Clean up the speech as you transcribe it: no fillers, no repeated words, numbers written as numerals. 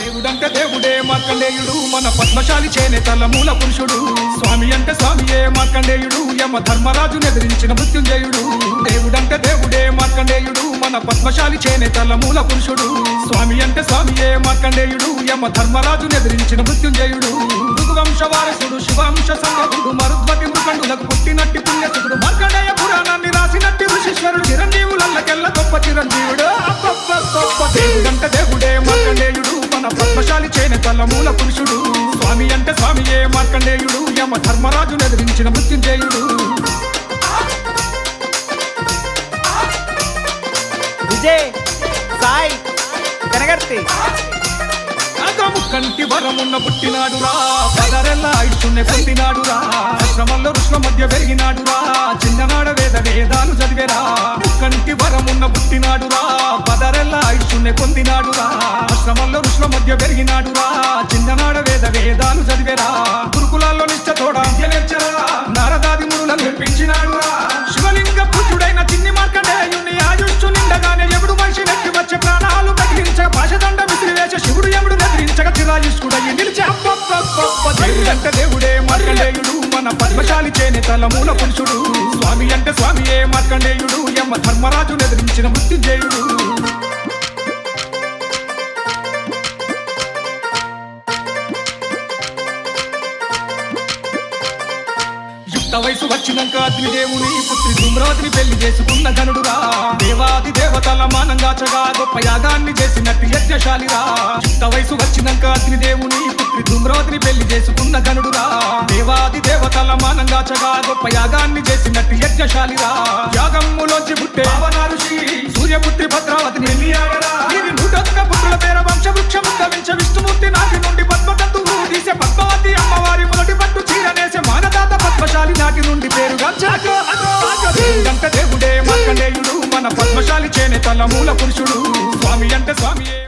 దేవుడంటే దేవుడే మార్కండేయుడు మన పద్మశాలి చేనేతల మూల పురుషుడు. స్వామి అంటే స్వామియే మార్కండేయుడు యమ ధర్మరాజును ఎదిరించిన మృత్యుంజయుడు. దేవుడంటే దేవుడే మార్కండేయుడు మన పద్మశాలి చేనేతల మూల పురుషుడు. స్వామి అంటే స్వామియే మార్కండేయుడు యమ ధర్మరాజును ఎదిరించిన మృత్యుంజయుడు. భృగువంశ వారసుడు శివాంశ సంగతుడు మరుద్వతి మృకండులకు పుట్టినట్టి పుణ్యసుడు. మార్కండేయ పురాణాన్ని రాసినట్టి ఋషీశ్వరుడు చిరంజీవులకెల్ల గొప్ప చిరంజీవుడు. దేవుడంటే దేవుడే మార్కండేయుడు మన పద్మశాలి చేనేతల మూల పురుషుడు. స్వామి అంటే స్వామియే మార్కండేయుడు యమ ధర్మరాజును ఎదిరించిన మృత్యుంజయుడు. విజయ్ సాయి కనగర్తి కంటి వరమున్న పుట్టినాడురా పదరెల్ల ఆయుష్ణ్ణి పొందినాడురా. శ్రమంలో ఋషుల మధ్య పెరిగినాడురా చిన్ననాడ వేదాలు చదివేరా. కంటి వరమున్న పుట్టినాడురా పదరెల్ల ఆయుష్ణ్ణి పొందినాడురా. శ్రమంలో ఋషుల మధ్య పెరిగినాడురా చిన్ననాడ వేదాలు చదివేరా. గురుకులాల్లో నిష్ఠతోడ నేర్చరా నారదాది మునులను మెప్పించినాడురా. శివలింగ పుత్రుడైన చిన్ని మార్కండేయుని ఆయుష్షు నిండగానే ఎప్పుడు మనిషి నెక్కి వచ్చే ప్రాణాలు తగిలించక పాశదండ విసిరివేశ శివుడు ఎముడు నెదిరించక చిరాయుష్కుడయ్యి నిలిచి దేవుడంటే దేవుడే మార్కండేయుడు మన పద్మశాలి చేనేతల మూల పురుషుడు. స్వామి అంటే స్వామియే మార్కండేయుడు యమ ధర్మరాజును ఎదిరించిన మృత్యుంజయుడు. వయసు వచ్చినాక అగ్నిదేవుని పుత్రి ధూమ్రావతిని పెళ్లి చేసుకున్న ఘనుడురా. దేవాది దేవతల మానంగాచగా గొప్ప యాగాన్ని చేసినట్టు యజ్ఞశాలిరా. వయసు వచ్చినాక అగ్నిదేవుని పుత్రి ధూమ్రావతిని పెళ్లి చేసుకున్న ఘనుడురా. దేవాది దేవతల మానంగాచగా గొప్ప యాగాన్ని చేసినట్టు యజ్ఞశాలిరా. యాగమ్ములోంచి పుట్టే పావన ఋషి సూర్యపుత్రి భద్రావతిని ఎన్నియాడరా. ఇది 101 పుత్రుల పేర వంశవృక్షము గవించ విష్ణుమూర్తి నాటి నుండి పద్మతంతువు తీసే పద్మావతి అమ్మవారి మొదటి పట్టు చీరనేసే మానదాత పద్మశాలి నాటి నుండి పేరుగా దేవుడంటే దేవుడే మార్కండేయుడు మన పద్మశాలి చేనేతల మూల పురుషుడు. స్వామి అంటే స్వామియే